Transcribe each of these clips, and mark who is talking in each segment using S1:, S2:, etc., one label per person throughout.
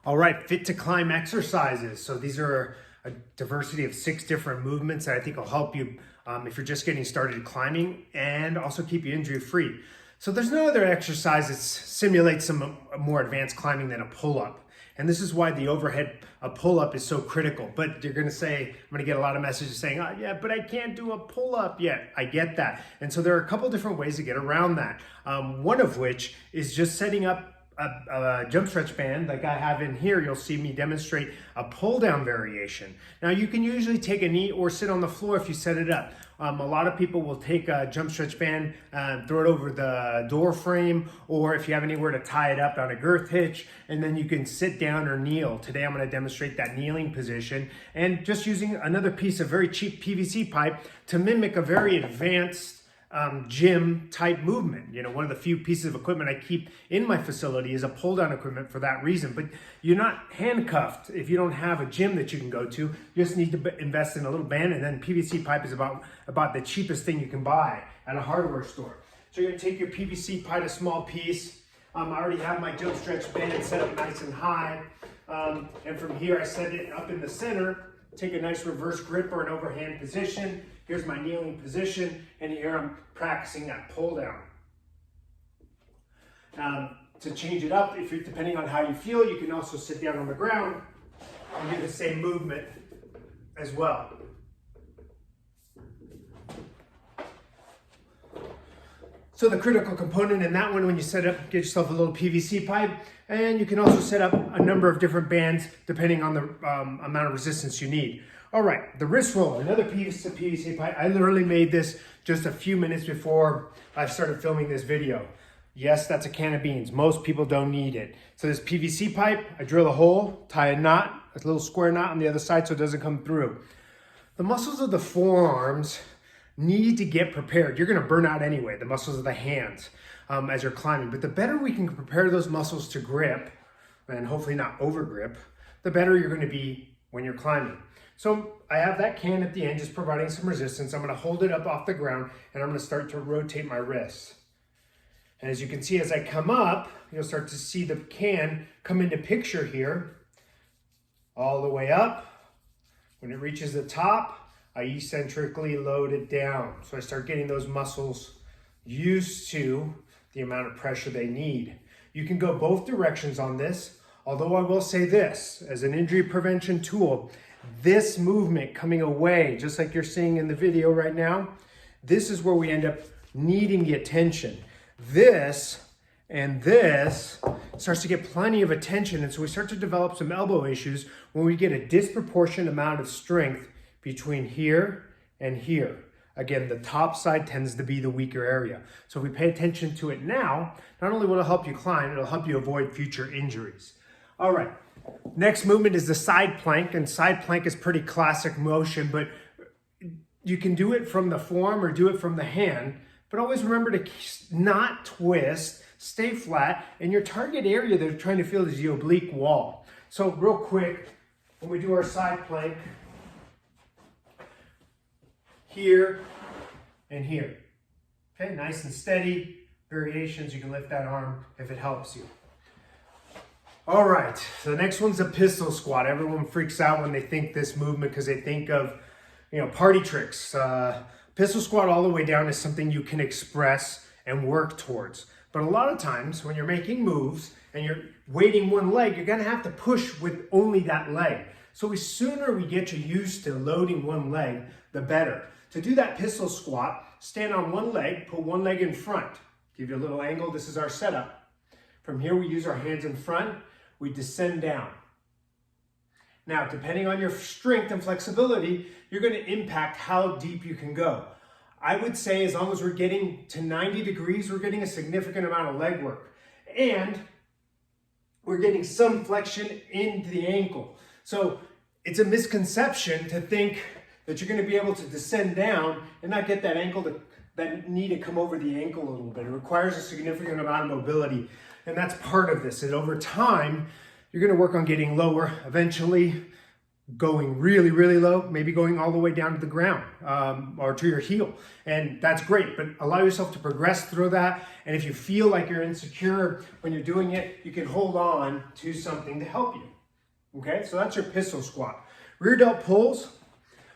S1: All right, fit to climb exercises. So these are a diversity of 6 different movements that I think will help you if you're just getting started climbing and also keep you injury free. So there's no other exercise that simulates some more advanced climbing than a pull-up. And this is why the overhead pull-up is so critical. But you're gonna say, I'm gonna get a lot of messages saying, oh yeah, but I can't do a pull-up yet. I get that. And so there are a couple different ways to get around that. One of which is just setting up a jump stretch band like I have in here. You'll see me demonstrate a pull down variation. Now you can usually take a knee or sit on the floor if you set it up. A lot of people will take a jump stretch band and throw it over the door frame, or if you have anywhere to tie it up on a girth hitch, and then you can sit down or kneel. Today I'm going to demonstrate that kneeling position and just using another piece of very cheap PVC pipe to mimic a very advanced gym type movement. You know, one of the few pieces of equipment I keep in my facility is a pull down equipment for that reason. But you're not handcuffed if you don't have a gym that you can go to. You just need to invest in a little band, and then PVC pipe is about the cheapest thing you can buy at a hardware store. So you're gonna take your PVC pipe, a small piece. I already have my jump stretch band set up nice and high. And from here I set it up in the center. Take a nice reverse grip or an overhand position. Here's my kneeling position, and here I'm practicing that pull down. To change it up, depending on how you feel, you can also sit down on the ground and do the same movement as well. So the critical component in that one, when you set up, get yourself a little PVC pipe, and you can also set up a number of different bands depending on the amount of resistance you need. All right, the wrist roller, another piece of PVC pipe. I literally made this just a few minutes before I started filming this video. Yes, that's a can of beans. Most people don't need it. So this PVC pipe, I drill a hole, tie a knot, a little square knot on the other side so it doesn't come through. The muscles of the forearms need to get prepared. You're gonna burn out anyway, the muscles of the hands as you're climbing. But the better we can prepare those muscles to grip, and hopefully not over grip, the better you're gonna be when you're climbing. So I have that can at the end, just providing some resistance. I'm gonna hold it up off the ground and I'm gonna start to rotate my wrists. And as you can see, as I come up, you'll start to see the can come into picture here, all the way up. When it reaches the top, I eccentrically load it down. So I start getting those muscles used to the amount of pressure they need. You can go both directions on this, although I will say this, as an injury prevention tool, this movement coming away, just like you're seeing in the video right now, this is where we end up needing the attention. This and this starts to get plenty of attention, and so we start to develop some elbow issues when we get a disproportionate amount of strength between here and here. Again, the top side tends to be the weaker area. So if we pay attention to it now, not only will it help you climb, it'll help you avoid future injuries. All right, next movement is the side plank, and side plank is pretty classic motion, but you can do it from the forearm or do it from the hand, but always remember to not twist, stay flat, and your target area that you're trying to feel is the oblique wall. So real quick, when we do our side plank, here and here. Okay, nice and steady. Variations, you can lift that arm if it helps you. All right, so the next one's a pistol squat. Everyone freaks out when they think this movement because they think of, party tricks. Pistol squat all the way down is something you can express and work towards. But a lot of times when you're making moves and you're weighting one leg, you're gonna have to push with only that leg. So the sooner we get you used to loading one leg, the better. To do that pistol squat, stand on one leg, put one leg in front. Give you a little angle, this is our setup. From here we use our hands in front, we descend down. Now, depending on your strength and flexibility, you're gonna impact how deep you can go. I would say as long as we're getting to 90 degrees, we're getting a significant amount of leg work. And we're getting some flexion into the ankle. So it's a misconception to think that you're gonna be able to descend down and not get that knee to come over the ankle a little bit. It requires a significant amount of mobility, and that's part of this. And over time, you're gonna work on getting lower. Eventually, going really, really low, maybe going all the way down to the ground or to your heel. And that's great, but allow yourself to progress through that. And if you feel like you're insecure when you're doing it, you can hold on to something to help you. Okay, so that's your pistol squat. Rear delt pulls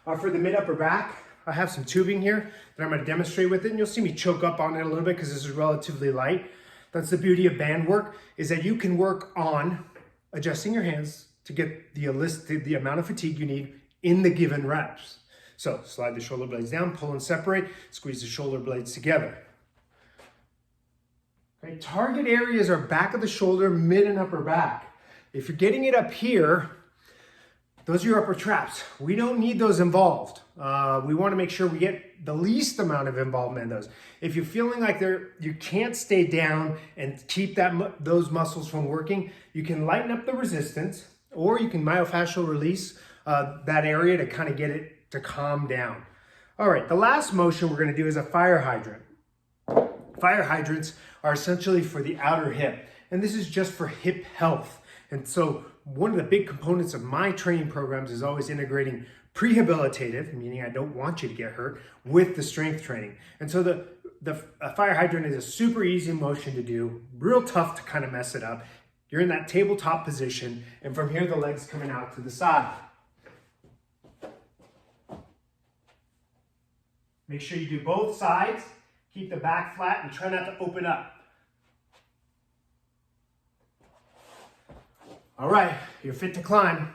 S1: are for the mid upper back. I have some tubing here that I'm going to demonstrate with it, and you'll see me choke up on it a little bit because this is relatively light. That's the beauty of band work, is that you can work on adjusting your hands to get the amount of fatigue you need in the given reps. So slide the shoulder blades down, pull and separate, squeeze the shoulder blades together. Okay, target areas are back of the shoulder, mid and upper back. If you're getting it up here, those are your upper traps. We don't need those involved. We want to make sure we get the least amount of involvement in those. If you're feeling like you can't stay down and keep those muscles from working, you can lighten up the resistance, or you can myofascial release that area to kind of get it to calm down. All right, the last motion we're going to do is a fire hydrant. Fire hydrants are essentially for the outer hip, and this is just for hip health. And so one of the big components of my training programs is always integrating prehabilitative, meaning I don't want you to get hurt, with the strength training. And so the fire hydrant is a super easy motion to do, real tough to kind of mess it up. You're in that tabletop position, and from here the legs coming out to the side. Make sure you do both sides, keep the back flat, and try not to open up. All right, you're fit to climb.